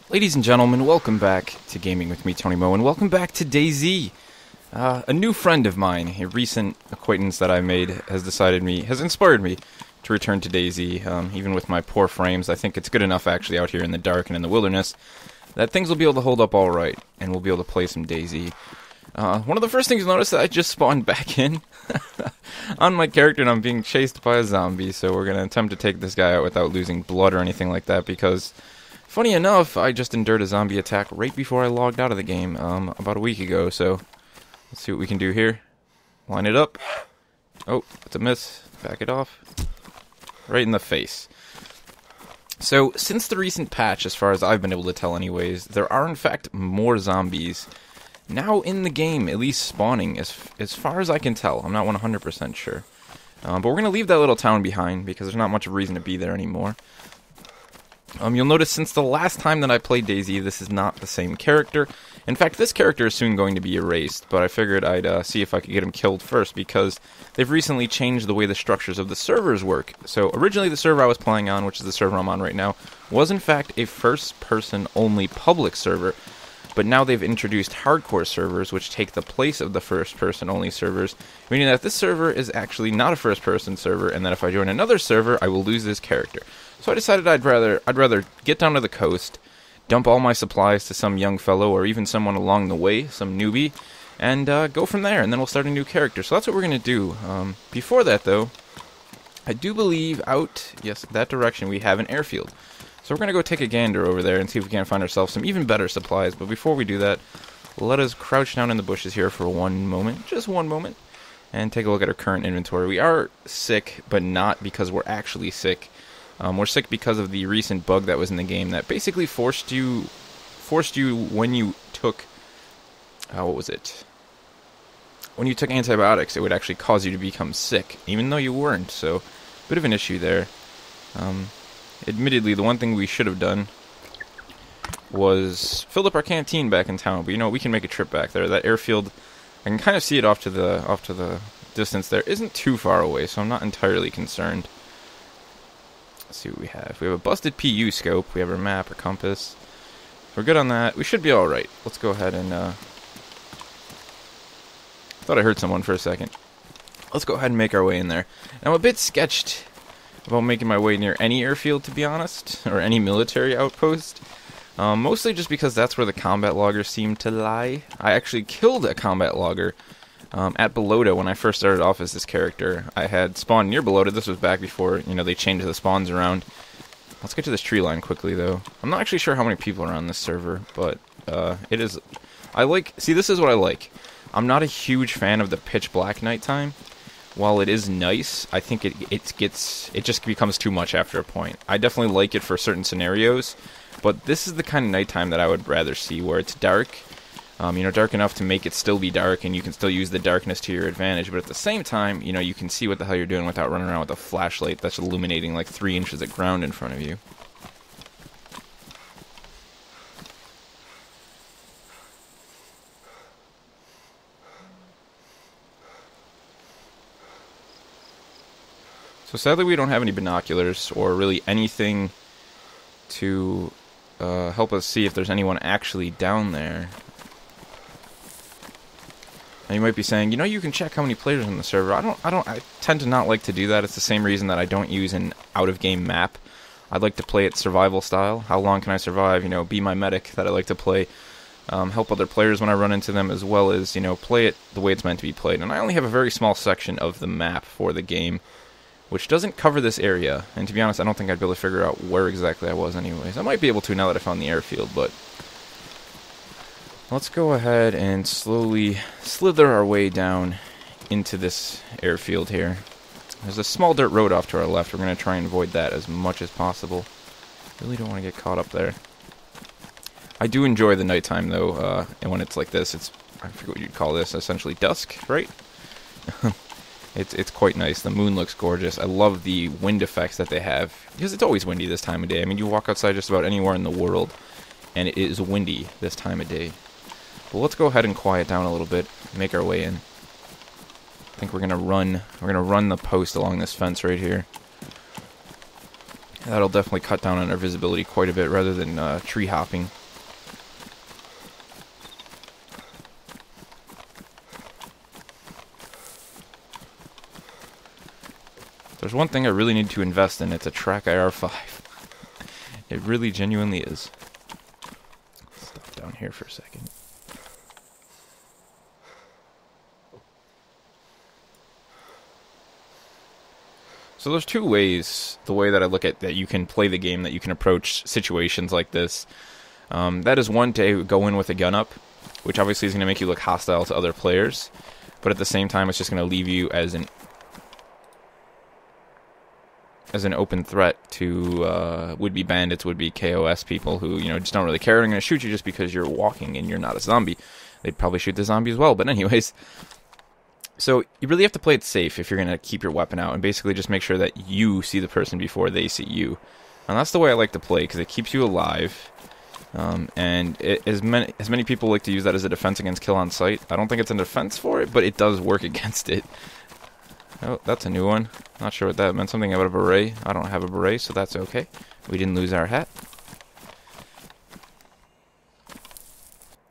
Ladies and gentlemen, welcome back to Gaming with me, Tony Mo, and welcome back to DayZ. A new friend of mine, a recent acquaintance that I made, has inspired me to return to DayZ. Even with my poor frames, I think it's good enough actually out here in the dark and in the wilderness that things will be able to hold up all right, and we'll be able to play some DayZ. One of the first things you'll notice that I just spawned back in on my character, and I'm being chased by a zombie, so we're going to attempt to take this guy out without losing blood or anything like that, because funny enough, I just endured a zombie attack right before I logged out of the game about a week ago, so let's see what we can do here. Line it up. Oh, it's a miss. Back it off. Right in the face. So, since the recent patch, as far as I've been able to tell anyways, there are in fact more zombies now in the game, at least spawning, as far as I can tell. I'm not 100% sure. But we're going to leave that little town behind, because there's not much reason to be there anymore. You'll notice since the last time that I played DayZ, this is not the same character. In fact, this character is soon going to be erased, but I figured I'd see if I could get him killed first, because they've recently changed the way the structures of the servers work. So originally the server I was playing on, which is the server I'm on right now, was in fact a first-person only public server. But now they've introduced hardcore servers, which take the place of the first-person only servers, meaning that this server is actually not a first-person server, and that if I join another server, I will lose this character. So I decided I'd rather get down to the coast, dump all my supplies to some young fellow, or even someone along the way, some newbie, and go from there, and then we'll start a new character. So that's what we're going to do. Before that, though, I do believe out, yes, that direction, we have an airfield. So we're going to go take a gander over there and see if we can't find ourselves some even better supplies. But before we do that, let us crouch down in the bushes here for one moment, just one moment, and take a look at our current inventory. We are sick, but not because we're actually sick. We're sick because of the recent bug that was in the game that basically forced you when you took, what was it? When you took antibiotics, it would actually cause you to become sick, even though you weren't. So, bit of an issue there. Admittedly, the one thing we should have done was filled up our canteen back in town. But you know, we can make a trip back there. That airfield, I can kind of see it off to the distance there. Isn't too far away, so I'm not entirely concerned. Let's see what we have. We have a busted PU scope. We have our map, our compass. We're good on that. We should be all right. Let's go ahead and thought I heard someone for a second. Let's go ahead and make our way in there. And I'm a bit sketched about making my way near any airfield, to be honest, or any military outpost. Mostly just because that's where the combat loggers seem to lie. I actually killed a combat logger at Belota when I first started off as this character. I had spawned near Belota. This was back before, you know, they changed the spawns around. Let's get to this tree line quickly, though. I'm not actually sure how many people are on this server, but it is... See, this is what I like. I'm not a huge fan of the pitch black nighttime. While it is nice, I think it just becomes too much after a point. I definitely like it for certain scenarios, but this is the kind of nighttime that I would rather see, where it's dark, you know, dark enough to make it still be dark, and you can still use the darkness to your advantage, but at the same time, you know, you can see what the hell you're doing without running around with a flashlight that's illuminating like 3 inches of ground in front of you. So sadly we don't have any binoculars, or really anything to help us see if there's anyone actually down there. Now you might be saying, you know, you can check how many players are on the server. I tend to not like to do that. It's the same reason that I don't use an out-of-game map. I'd like to play it survival style. How long can I survive? You know, be my medic that I like to play. Help other players when I run into them, as well as, you know, play it the way it's meant to be played. And I only have a very small section of the map for the game, which doesn't cover this area, and to be honest, I don't think I'd be able to figure out where exactly I was anyways. I might be able to now that I found the airfield, but let's go ahead and slowly slither our way down into this airfield here. There's a small dirt road off to our left. We're going to try and avoid that as much as possible. Really don't want to get caught up there. I do enjoy the nighttime, though, and when it's like this, I forget what you'd call this, essentially dusk, right? It's quite nice. The moon looks gorgeous. I love the wind effects that they have, because it's always windy this time of day. I mean, you walk outside just about anywhere in the world, and it is windy this time of day. But let's go ahead and quiet down a little bit, make our way in. I think we're gonna run the post along this fence right here. That'll definitely cut down on our visibility quite a bit rather than tree hopping. There's one thing I really need to invest in, it's a track IR5. It really genuinely is. Stop down here for a second. So there's two ways, the way that I look at that you can play the game, that you can approach situations like this. That is one, to go in with a gun up, which obviously is going to make you look hostile to other players, but at the same time it's just going to leave you as an open threat to would-be bandits, would-be KOS people who, you know, just don't really care. They're going to shoot you just because you're walking and you're not a zombie. They'd probably shoot the zombie as well, but anyways. So you really have to play it safe if you're going to keep your weapon out, and basically just make sure that you see the person before they see you. And that's the way I like to play, because it keeps you alive. As many people like to use that as a defense against kill on sight. I don't think it's a defense for it, but it does work against it. Oh, that's a new one. Not sure what that meant. Something about a beret. I don't have a beret, so that's okay. We didn't lose our hat.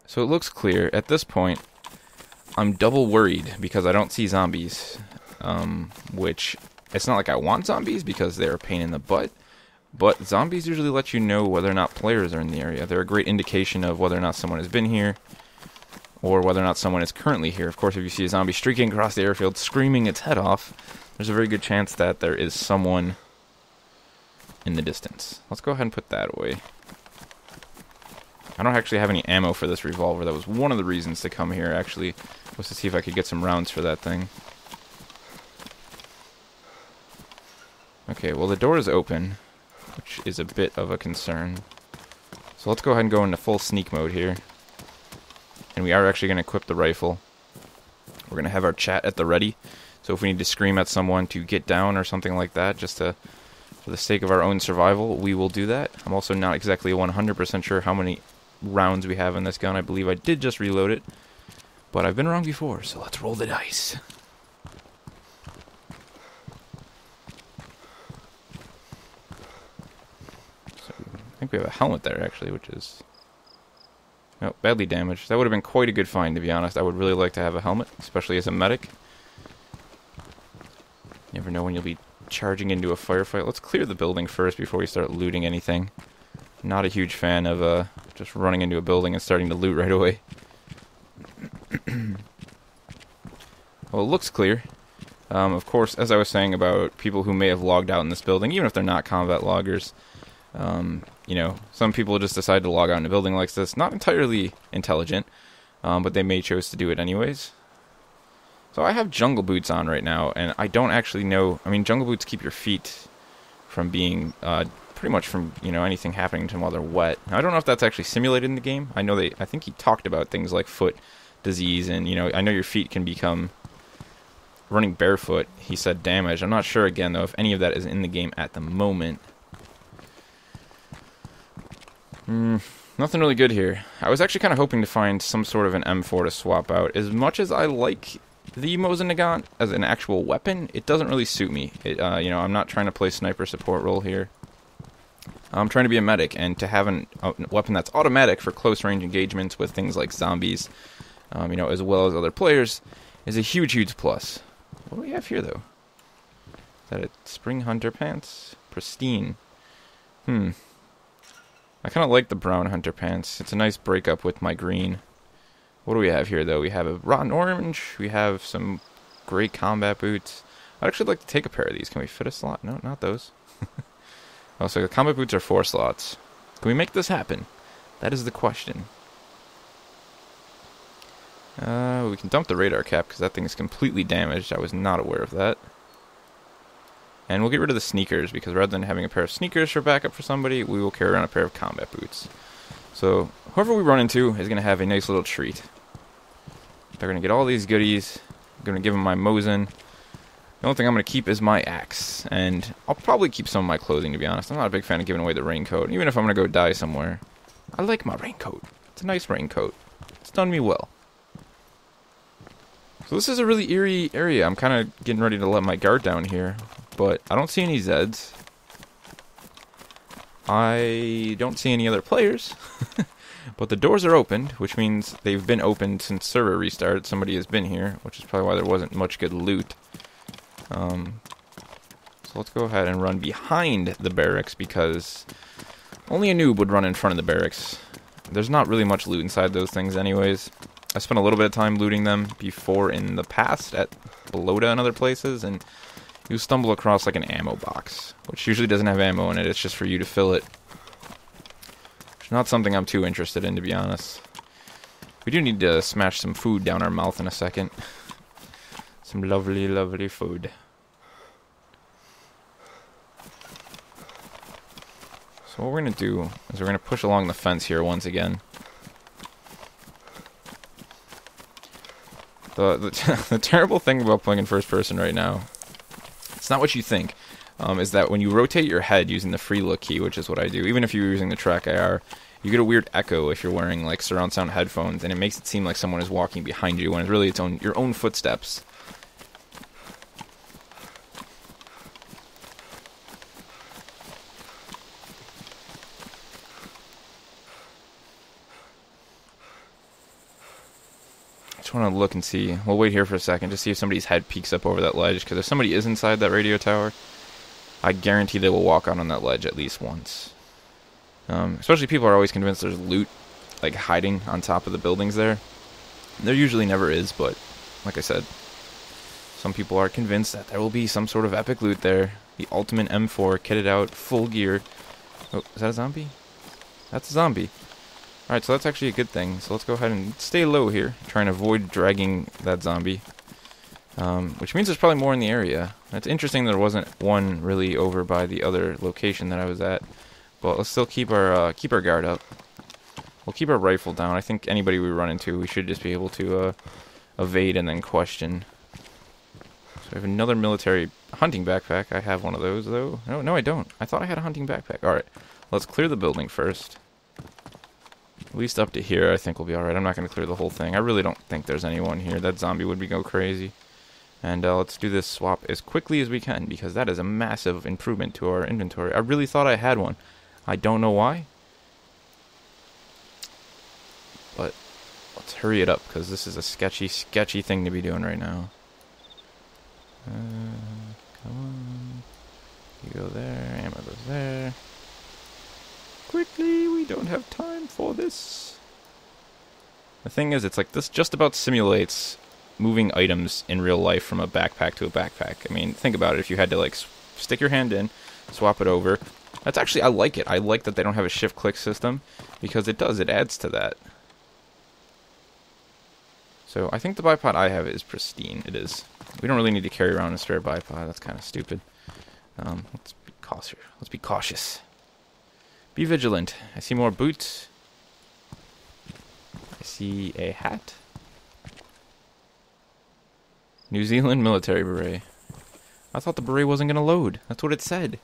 So it looks clear. At this point, I'm double worried because I don't see zombies. Which, it's not like I want zombies because they're a pain in the butt. But zombies usually let you know whether or not players are in the area. They're a great indication of whether or not someone has been here, or whether or not someone is currently here. Of course, if you see a zombie streaking across the airfield screaming its head off, there's a very good chance that there is someone in the distance. Let's go ahead and put that away. I don't actually have any ammo for this revolver. That was one of the reasons to come here, actually, was to see if I could get some rounds for that thing. Okay, well, the door is open, which is a bit of a concern. So let's go ahead and go into full sneak mode here. And we are actually going to equip the rifle. We're going to have our chat at the ready. So if we need to scream at someone to get down or something like that, just for the sake of our own survival, we will do that. I'm also not exactly 100% sure how many rounds we have in this gun. I believe I did just reload it, but I've been wrong before, so let's roll the dice. So I think we have a helmet there, actually, which is... oh, badly damaged. That would have been quite a good find, to be honest. I would really like to have a helmet, especially as a medic. You never know when you'll be charging into a firefight. Let's clear the building first before we start looting anything. Not a huge fan of just running into a building and starting to loot right away. Well, it looks clear. Of course, as I was saying about people who may have logged out in this building, even if they're not combat loggers, you know, some people just decide to log out in a building like this. Not entirely intelligent, but they may choose to do it anyways. So I have jungle boots on right now, and I don't actually know... I mean, jungle boots keep your feet from being... pretty much from, you know, anything happening to them while they're wet. Now, I don't know if that's actually simulated in the game. I know I think he talked about things like foot disease, and, you know, I know your feet can become... running barefoot, he said, damage. I'm not sure, again, though, if any of that is in the game at the moment. Nothing really good here. I was actually kind of hoping to find some sort of an M4 to swap out. As much as I like the Mosin Nagant as an actual weapon, it doesn't really suit me. You know, I'm not trying to play sniper support role here. I'm trying to be a medic, and to have a weapon that's automatic for close-range engagements with things like zombies, you know, as well as other players, is a huge, huge plus. What do we have here, though? Is that a Spring Hunter pants? Pristine. I kind of like the brown Hunter pants. It's a nice breakup with my green. What do we have here, though? We have a rotten orange. We have some gray combat boots. I'd actually like to take a pair of these. Can we fit a slot? No, not those. Oh, so the combat boots are 4 slots. Can we make this happen? That is the question. We can dump the radar cap because that thing is completely damaged. I was not aware of that. And we'll get rid of the sneakers because rather than having a pair of sneakers for backup for somebody, we will carry around a pair of combat boots. So whoever we run into is going to have a nice little treat. They're going to get all these goodies. I'm going to give them my Mosin. The only thing I'm going to keep is my axe, and I'll probably keep some of my clothing, to be honest. I'm not a big fan of giving away the raincoat, even if I'm going to go die somewhere. I like my raincoat. It's a nice raincoat. It's done me well. So this is a really eerie area. I'm kind of getting ready to let my guard down here, but I don't see any Zeds. I don't see any other players, but the doors are opened, which means they've been opened since server restart. Somebody has been here, which is probably why there wasn't much good loot. So let's go ahead and run behind the barracks, because only a noob would run in front of the barracks. There's not really much loot inside those things anyways. I spent a little bit of time looting them before in the past at Belota and other places, and you stumble across like an ammo box, which usually doesn't have ammo in it, it's just for you to fill it. It's not something I'm too interested in, to be honest. We do need to smash some food down our mouth in a second. Some lovely, lovely food. So what we're going to do is we're going to push along the fence here once again. The terrible thing about playing in first person right now, it's not what you think, is that when you rotate your head using the free look key, which is what I do, even if you're using the track IR, you get a weird echo if you're wearing like surround sound headphones, and it makes it seem like someone is walking behind you when it's really your own footsteps. I just want to look and see. We'll wait here for a second to see if somebody's head peeks up over that ledge, because if somebody is inside that radio tower, I guarantee they will walk out on that ledge at least once. Especially people are always convinced there's loot like hiding on top of the buildings there. There usually never is, but like I said, some people are convinced that there will be some sort of epic loot there. The ultimate M4 kitted out, full gear. Oh, is that a zombie? That's a zombie. Alright, so that's actually a good thing. So let's go ahead and stay low here, try and avoid dragging that zombie. Which means there's probably more in the area. It's interesting there wasn't one really over by the other location that I was at. But let's still keep our guard up. We'll keep our rifle down. I think anybody we run into, we should just be able to evade and then question. So we have another military hunting backpack. I have one of those, though. No, I don't. I thought I had a hunting backpack. Alright, let's clear the building first. At least up to here, I think we'll be alright. I'm not going to clear the whole thing. I really don't think there's anyone here. That zombie would go crazy. And let's do this swap as quickly as we can, because that is a massive improvement to our inventory. I really thought I had one. I don't know why. But let's hurry it up, because this is a sketchy, sketchy thing to be doing right now. Come on. You go there. Ammo goes there. Quickly, we don't have time for this. The thing is, it's like this just about simulates moving items in real life from a backpack to a backpack. I mean, think about it. If you had to like stick your hand in, swap it over. That's actually, I like it. I like that they don't have a shift click system, because it adds to that. So I think the bipod I have is pristine. It is. We don't really need to carry around a spare bipod. That's kind of stupid. Let's be cautious. Let's be cautious. Be vigilant. I see more boots. I see a hat. New Zealand military beret. I thought the beret wasn't going to load. That's what it said.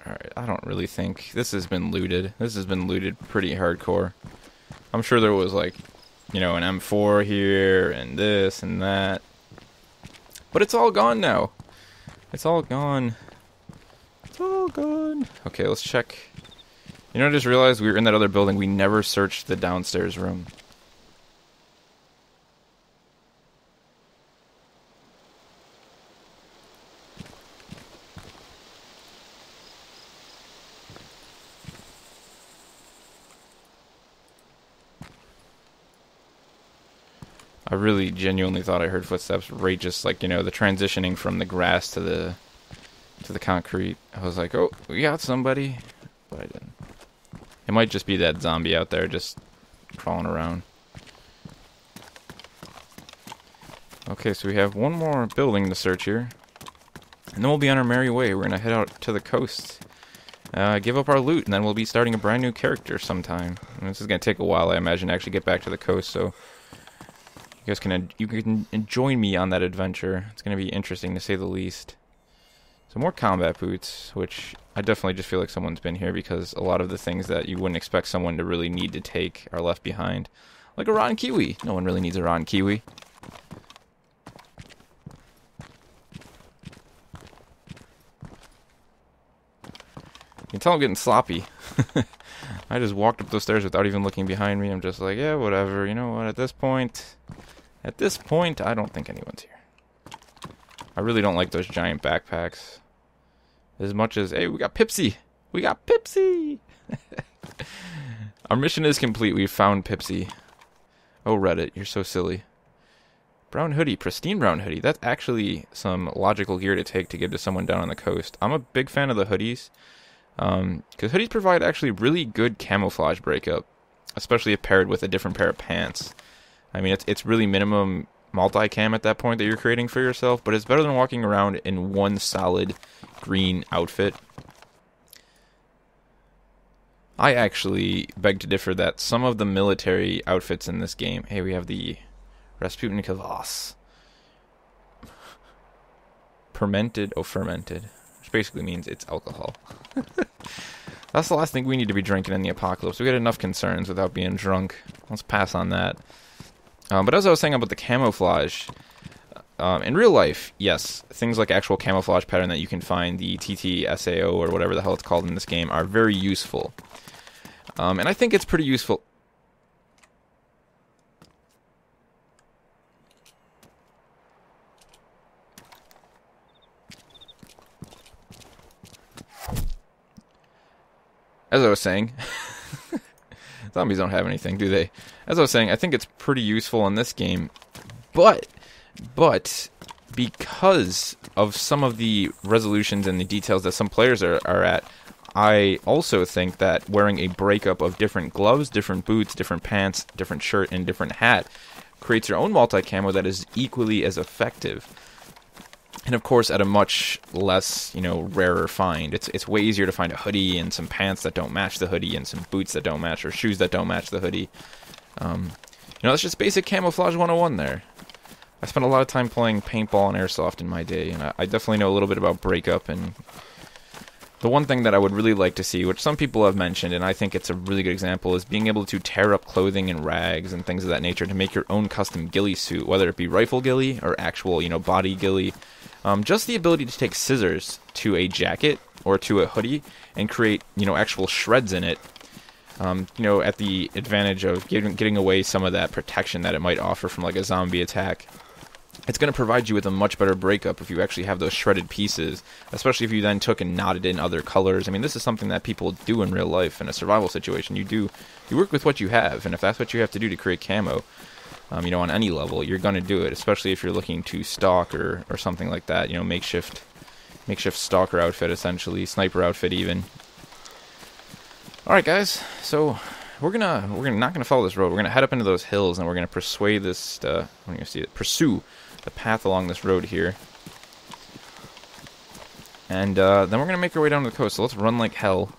Alright, I don't really think... This has been looted. This has been looted pretty hardcore. I'm sure there was like, you know, an M4 here, and this, and that. But it's all gone now. It's all gone. It's all gone. Okay, let's check. You know, I just realized we were in that other building. We never searched the downstairs room. I really genuinely thought I heard footsteps right just like, you know, the transitioning from the grass to the concrete. I was like, oh, we got somebody. But I didn't. It might just be that zombie out there just crawling around. Okay, so we have one more building to search here. And then we'll be on our merry way. We're going to head out to the coast. Give up our loot, and then we'll be starting a brand new character sometime. And this is going to take a while, I imagine, to actually get back to the coast, so... You can join me on that adventure. It's going to be interesting, to say the least. So more combat boots, which I definitely just feel like someone's been here, because a lot of the things that you wouldn't expect someone to really need to take are left behind. Like a rotten kiwi. No one really needs a rotten kiwi. can tell I'm getting sloppy. I just walked up those stairs without even looking behind me. I'm just like, yeah, whatever. You know what? At this point, I don't think anyone's here. I really don't like those giant backpacks. As much as, hey, we got Pipsy. We got Pipsy. Our mission is complete. We've found Pipsy. Oh, Reddit, you're so silly. Brown hoodie, pristine brown hoodie. That's actually some logical gear to take to give to someone down on the coast. I'm a big fan of the hoodies. Because hoodies provide actually really good camouflage breakup. Especially if paired with a different pair of pants. I mean, it's really minimum multi-cam at that point that you're creating for yourself. But it's better than walking around in one solid green outfit. I actually beg to differ that some of the military outfits in this game... Hey, we have the Rasputin Kvass. Fermented, which basically means it's alcohol. That's the last thing we need to be drinking in the apocalypse. We got enough concerns without being drunk. Let's pass on that. But as I was saying about the camouflage... in real life, yes, things like actual camouflage pattern that you can find, the TTSAO or whatever the hell it's called in this game, are very useful. And I think it's pretty useful. As I was saying, zombies don't have anything, do they? As I was saying, I think it's pretty useful in this game, but because of some of the resolutions and the details that some players are at, I also think that wearing a breakup of different gloves, different boots, different pants, different shirt, and different hat creates your own multi-camo that is equally as effective. And of course, at a much less, rarer find. It's way easier to find a hoodie and some pants that don't match the hoodie and some boots that don't match or shoes that don't match the hoodie. That's just basic camouflage 101 there. I spent a lot of time playing paintball and airsoft in my day, and I definitely know a little bit about breakup. And the one thing that I would really like to see, which some people have mentioned, and I think it's a really good example, is being able to tear up clothing and rags and things of that nature to make your own custom ghillie suit, whether it be rifle ghillie or actual, body ghillie. Just the ability to take scissors to a jacket or to a hoodie and create, actual shreds in it. At the advantage of getting away some of that protection that it might offer from like a zombie attack. It's going to provide you with a much better breakup if you actually have those shredded pieces, especially if you then took and knotted in other colors. I mean, this is something that people do in real life in a survival situation. You work with what you have, and if that's what you have to do to create camo, on any level, you're going to do it, especially if you're looking to stalk or something like that, makeshift stalker outfit, essentially, sniper outfit even. Alright guys, so we're not gonna follow this road. We're gonna head up into those hills and we're gonna pursue the path along this road here. And then we're gonna make our way down to the coast, so let's run like hell.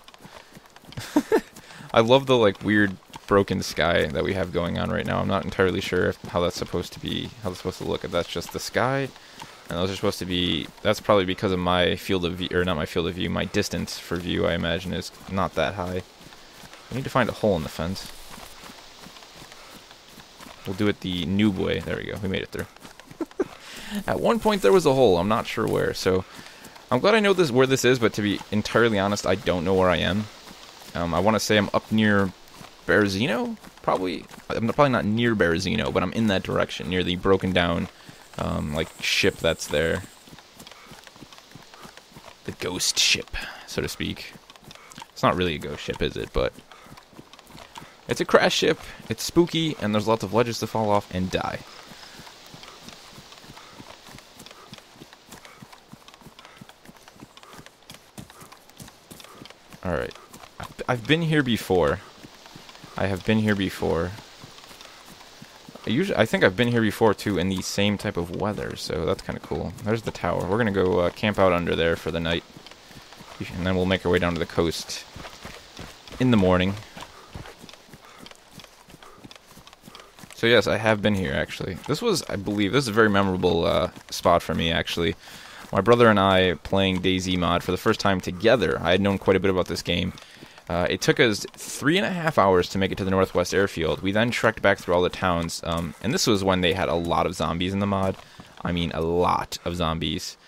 I love the weird broken sky that we have going on right now. I'm not entirely sure how that's supposed to look. If that's just the sky, and those are supposed to be, that's probably because of my field of view, or not my field of view, my distance for view, I imagine, is not that high. We need to find a hole in the fence. We'll do it the noob way. There we go. We made it through. At one point there was a hole. I'm not sure where. So I'm glad I know where this is, but to be entirely honest, I don't know where I am. I want to say I'm up near Berezino? Probably. I'm probably not near Berezino, but I'm in that direction, near the broken down ship that's there. The ghost ship, so to speak. It's not really a ghost ship, is it? But it's a crash ship, it's spooky, and there's lots of ledges to fall off and die. Alright. I've been here before. I have been here before. I think I've been here before, too, in the same type of weather, so that's kind of cool. There's the tower. We're going to go camp out under there for the night. And then we'll make our way down to the coast in the morning. So yes, I have been here, actually. This was, I believe, this is a very memorable spot for me, actually. My brother and I playing DayZ mod for the first time together. I had known quite a bit about this game. It took us 3.5 hours to make it to the northwest airfield. We then trekked back through all the towns, and this was when they had a lot of zombies in the mod. I mean, a lot of zombies.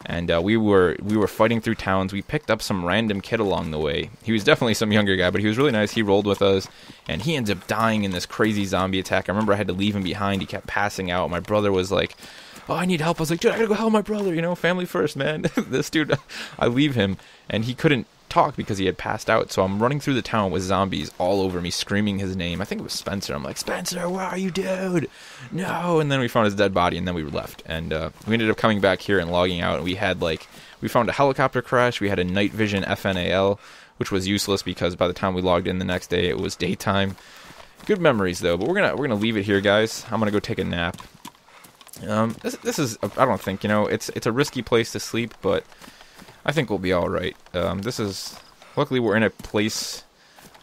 And we were fighting through towns. We picked up some random kid along the way. He was definitely some younger guy, but he was really nice. He rolled with us, and he ended up dying in this crazy zombie attack. I remember I had to leave him behind. He kept passing out. My brother was like, "Oh, I need help." I was like, "Dude, I gotta go help my brother. You know, family first, man." This dude, I leave him, and he couldn't talk because he had passed out. So I'm running through the town with zombies all over me, screaming his name. I think it was Spencer. I'm like, "Spencer, where are you, dude? No!" And then we found his dead body, and then we left. And we ended up coming back here and logging out. And we had we found a helicopter crash. We had a night vision FNAL, which was useless because by the time we logged in the next day, it was daytime. Good memories though. But we're gonna leave it here, guys. I'm gonna go take a nap. This is, I don't think, it's a risky place to sleep, but I think we'll be alright. Luckily we're in a place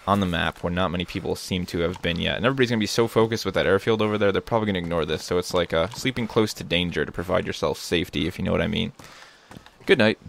on the map where not many people seem to have been yet, and everybody's going to be so focused with that airfield over there, they're probably going to ignore this, so it's like sleeping close to danger to provide yourself safety, if you know what I mean. Good night.